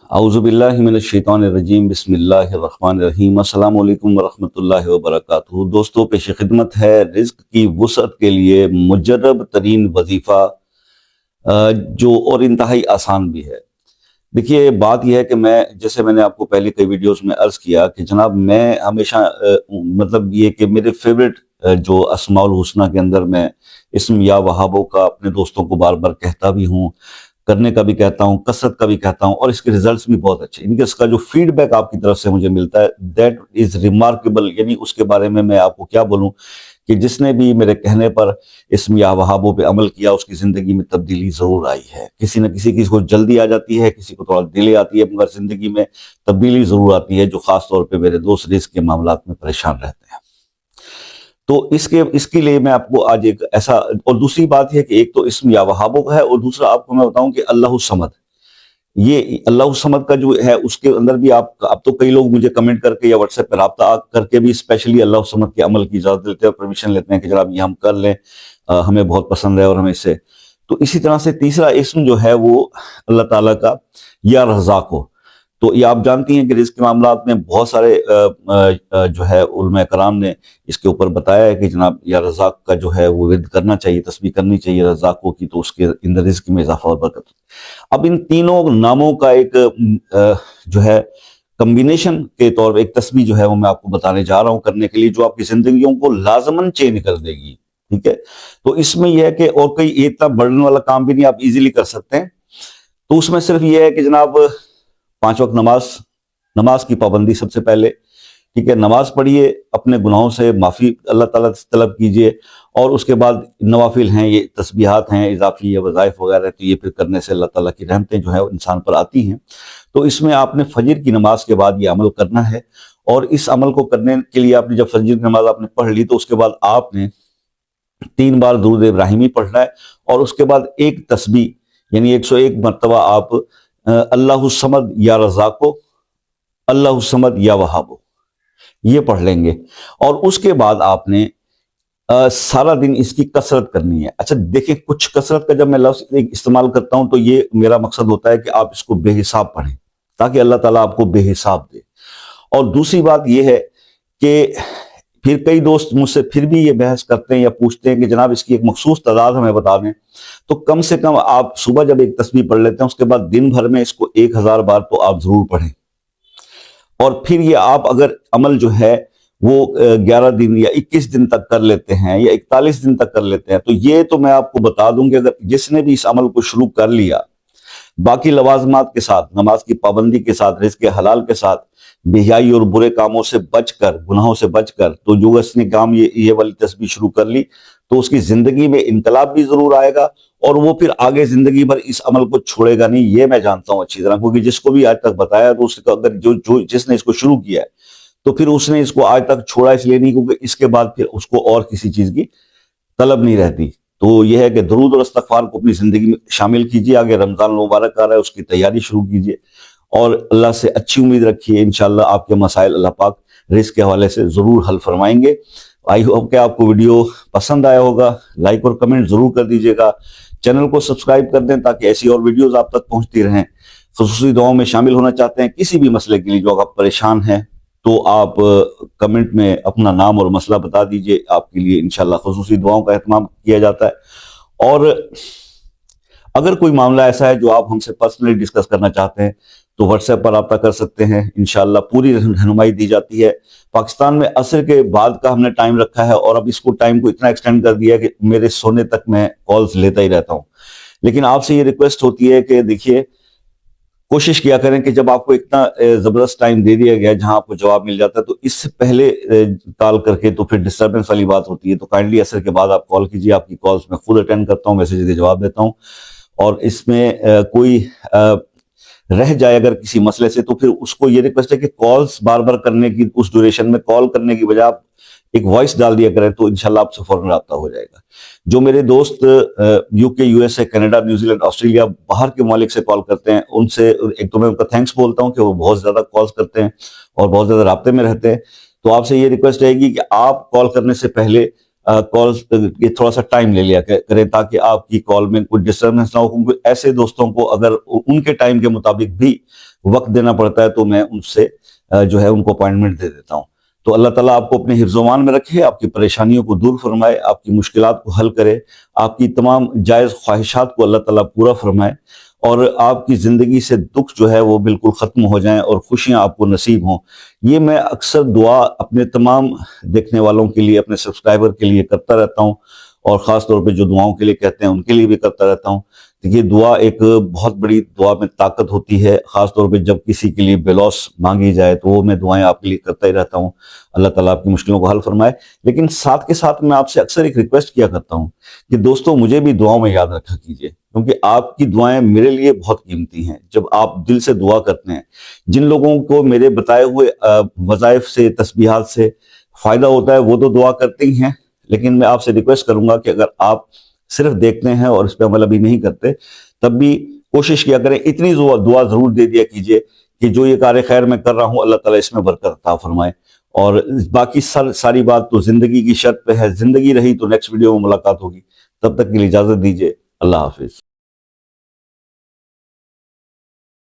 औज़ुबिल्लाहि मिनश्शैतानिर्रजीम बिस्मिल्लाहिर्रहमानिर्रहीम अस्सलाम वालेकुम वरहमतुल्लाहि वबरकातुहू। दोस्तों, पेश खिदमत है रिज़्क़ की वुसअत के लिए मुजर्रब तरीन वजीफ़ा जो और इंतहाई आसान भी है। देखिए, बात यह है कि जैसे मैंने आपको पहले कई वीडियोस में अर्ज़ किया कि जनाब मैं हमेशा मतलब ये कि मेरे फेवरेट जो अस्माउल हुस्ना के अंदर मैं इस्म या वहाबों का अपने दोस्तों को बार बार कहता भी हूँ, करने का भी कहता हूँ, कसरत का भी कहता हूँ, और इसके रिजल्ट्स भी बहुत अच्छे। इनके इसका जो फीडबैक आपकी तरफ से मुझे मिलता है दैट इज रिमार्केबल, यानी उसके बारे में मैं आपको क्या बोलूँ कि जिसने भी मेरे कहने पर इस्म या वहाबों पे अमल किया उसकी जिंदगी में तब्दीली जरूर आई है। किसी न किसी को जल्दी आ जाती है, किसी को थोड़ा डिले आती है, मगर जिंदगी में तब्दीली जरूर आती है, जो खास तौर पे मेरे दोस्त रिस्क के मामलात में परेशान रहते हैं। तो इसके लिए मैं आपको आज एक ऐसा, और दूसरी बात है कि एक तो इस्म या वहाबों का है, और दूसरा आपको मैं बताऊं कि अल्लाह समद, ये अल्लाह समद का जो है उसके अंदर भी आप, अब तो कई लोग मुझे कमेंट करके या व्हाट्सएप पर राब्ता करके भी स्पेशली अल्लाह समद के अमल की इजाजत लेते हैं, परमिशन लेते हैं कि जनाब ये हम कर लें, हमें बहुत पसंद है और हमें इससे। तो इसी तरह से तीसरा इस्म जो है वो अल्लाह ताला का या रज़ाक हो। तो ये आप जानती हैं कि रिज़्क़ के मामलात में बहुत सारे जो है उलमा कराम ने इसके ऊपर बताया है कि जनाब या रज़ाक का जो है वो विर्द करना चाहिए, तस्बीह करनी चाहिए रज़ाकों की, तो उसके अंदर रिज़्क़ में इजाफा और बरकत। अब इन तीनों नामों का एक जो है कम्बिनेशन के तौर पर एक तस्बीह जो है वो मैं आपको बताने जा रहा हूँ करने के लिए, जो आपकी जिंदगियों को लाजमन चेंज कर देगी। ठीक है, तो इसमें यह है कि और कोई इतना बर्डन वाला काम भी नहीं, आप इजीली कर सकते हैं। तो उसमें सिर्फ यह है कि जनाब 5 वक्त नमाज की पाबंदी सबसे पहले। ठीक है, नमाज पढ़िए, अपने गुनाहों से माफ़ी अल्लाह ताला से तलब कीजिए, और उसके बाद नवाफिल हैं, ये तस्बीहात हैं इजाफी या वज़ाइफ वगैरह, तो ये फिर करने से अल्लाह ताला की रहमतें जो है इंसान पर आती हैं। तो इसमें आपने फजर की नमाज के बाद ये अमल करना है, और इस अमल को करने के लिए आपने जब फजर की नमाज आपने पढ़ ली तो उसके बाद आपने 3 बार दुरूद इब्राहिमी पढ़ना है, और उसके बाद एक तस्बीह यानी 101 मरतबा आप अल्लाह समद या रज़ाको, अल्लाह समद या वहाबो, ये पढ़ लेंगे। और उसके बाद आपने सारा दिन इसकी कसरत करनी है। अच्छा देखिए, कुछ कसरत का जब मैं लफ्ज़ इस्तेमाल करता हूं तो ये मेरा मकसद होता है कि आप इसको बेहिसाब पढ़ें, ताकि अल्लाह ताला आपको बेहिसाब दे। और दूसरी बात यह है कि फिर कई दोस्त मुझसे फिर भी ये बहस करते हैं या पूछते हैं कि जनाब इसकी एक मखसूस तादाद हमें बता दें। तो कम से कम आप सुबह जब एक तस्बीह पढ़ लेते हैं उसके बाद दिन भर में इसको 1000 बार तो आप जरूर पढ़ें। और फिर ये आप अगर अमल जो है वो 11 दिन या 21 दिन तक कर लेते हैं या 41 दिन तक कर लेते हैं, तो ये तो मैं आपको बता दूं कि अगर जिसने भी इस अमल को शुरू कर लिया, बाकी लवाजमात के साथ, नमाज की पाबंदी के साथ, रिज़्क़ हलाल के साथ, बेहयाई और बुरे कामों से बचकर, गुनाहों से बचकर, तो जो उसने काम ये वाली तस्बीह शुरू कर ली तो उसकी जिंदगी में इनकलाब भी जरूर आएगा, और वो फिर आगे जिंदगी भर इस अमल को छोड़ेगा नहीं, ये मैं जानता हूं अच्छी तरह, क्योंकि जिसको भी आज तक बताया तो उसका अगर जिसने इसको शुरू किया है तो फिर उसने इसको आज तक छोड़ा इसलिए नहीं क्योंकि इसके बाद फिर उसको और किसी चीज की तलब नहीं रहती। तो यह है कि दरूद और इस्तग़फ़ार को अपनी जिंदगी में शामिल कीजिए। आगे रमजान मुबारक आ रहा है, उसकी तैयारी शुरू कीजिए, और अल्लाह से अच्छी उम्मीद रखिए। इंशाअल्लाह आपके मसाइल अल्लाह पाक रिज़्क़ के हवाले से जरूर हल फरमाएंगे। आई होप कि आपको वीडियो पसंद आया होगा। लाइक और कमेंट जरूर कर दीजिएगा, चैनल को सब्सक्राइब कर दें ताकि ऐसी और वीडियोस आप तक पहुंचती रहें। खुसूसी दुआओं में शामिल होना चाहते हैं किसी भी मसले के लिए जो आप परेशान हैं, तो आप कमेंट में अपना नाम और मसला बता दीजिए, आपके लिए इंशाल्लाह खुसूसी दुआओं का एहतमाम किया जाता है। और अगर कोई मामला ऐसा है जो आप हमसे पर्सनली डिस्कस करना चाहते हैं तो व्हाट्सएप पर रब्ता कर सकते हैं, इंशाल्लाह पूरी रहनुमाई दी जाती है। पाकिस्तान में असर के बाद का हमने टाइम रखा है, और अब इसको टाइम को इतना एक्सटेंड कर दिया है कि मेरे सोने तक मैं कॉल्स लेता ही रहता हूं। लेकिन आपसे ये रिक्वेस्ट होती है कि देखिए, कोशिश किया करें कि जब आपको इतना जबरदस्त टाइम दे दिया गया है जहां आपको जवाब मिल जाता है, तो इससे पहले कॉल करके तो फिर डिस्टर्बेंस वाली बात होती है। तो काइंडली असर के बाद आप कॉल कीजिए, आपकी कॉल्स मैं खुद अटेंड करता हूँ, मैसेज के जवाब देता हूँ। और इसमें कोई रह जाए अगर किसी मसले से, तो फिर उसको ये रिक्वेस्ट है कि कॉल्स बार बार करने की, उस ड्यूरेशन में कॉल करने की बजाय आप एक वॉइस डाल दिया करें, तो इंशाल्लाह आपसे फौरन रब्ता हो जाएगा। जो मेरे दोस्त UK, USA, Canada, New Zealand, Australia, बाहर के मालिक से कॉल करते हैं, उनसे एक तो मैं उनका थैंक्स बोलता हूं कि वो बहुत ज्यादा कॉल्स करते हैं और बहुत ज्यादा राब्ते में रहते हैं। तो आपसे ये रिक्वेस्ट रहेगी कि आप कॉल करने से पहले कॉल ये थोड़ा सा टाइम ले लिया करें, ताकि आपकी कॉल में कोई डिस्टर्बेंस ना हो। क्योंकि ऐसे दोस्तों को अगर उनके टाइम के मुताबिक भी وقت دینا پڑتا ہے تو میں ان سے جو ہے ان کو اپائنٹمنٹ دے دیتا ہوں۔ تو اللہ تعالیٰ آپ کو اپنے حفظ و امان میں رکھے، آپ کی پریشانیوں کو دور فرمائے، آپ کی مشکلات کو حل کرے، آپ کی تمام جائز خواہشات کو اللہ تعالیٰ پورا فرمائے، اور آپ کی زندگی سے دکھ جو ہے وہ بالکل ختم ہو جائیں اور خوشیاں آپ کو نصیب ہوں۔ یہ میں اکثر دعا اپنے تمام دیکھنے والوں کے لیے، اپنے سبسکرائبر کے لیے کرتا رہتا ہوں، اور خاص طور پہ جو دعاؤں کے لیے کہتے ہیں ان کے لیے بھی کرتا رہتا ہوں۔ یہ دعا ایک بہت بڑی دعا میں طاقت ہوتی ہے، خاص طور پہ جب کسی کے لیے بلوس مانگی جائے تو وہ میں دعائیں آپ کے لیے کرتا ہی رہتا ہوں۔ اللہ تعالیٰ آپ کی مشکلوں کو حل فرمائے۔ لیکن ساتھ کے ساتھ میں آپ سے اکثر ایک ریکویسٹ کیا کرتا ہوں کہ دوستوں مجھے بھی دعاؤں میں یاد رکھا کیجئے، کیونکہ آپ کی دعائیں میرے لیے بہت قیمتی ہیں۔ جب آپ دل سے دعا کرتے ہیں، جن لوگوں کو میرے بتائے ہوئے وظائف سے، تسبیحات سے فائدہ ہوتا ہے وہ تو دعا کرتے ہی ہیں، لیکن میں آپ سے ریکویسٹ کروں گا کہ اگر آپ صرف دیکھتے ہیں اور اس پہ عمل ابھی نہیں کرتے، تب بھی کوشش کیا کریں، اتنی دعا ضرور دے دیا کیجئے کہ جو یہ کار خیر میں کر رہا ہوں اللہ تعالیٰ اس میں برکت عطا فرمائے۔ اور باقی ساری بات تو زندگی کی شرط پہ ہے، زندگی رہی تو نیکسٹ ویڈیو میں ملاقات ہوگی، تب تک کے لیے اجازت دیجیے، اللہ حافظ۔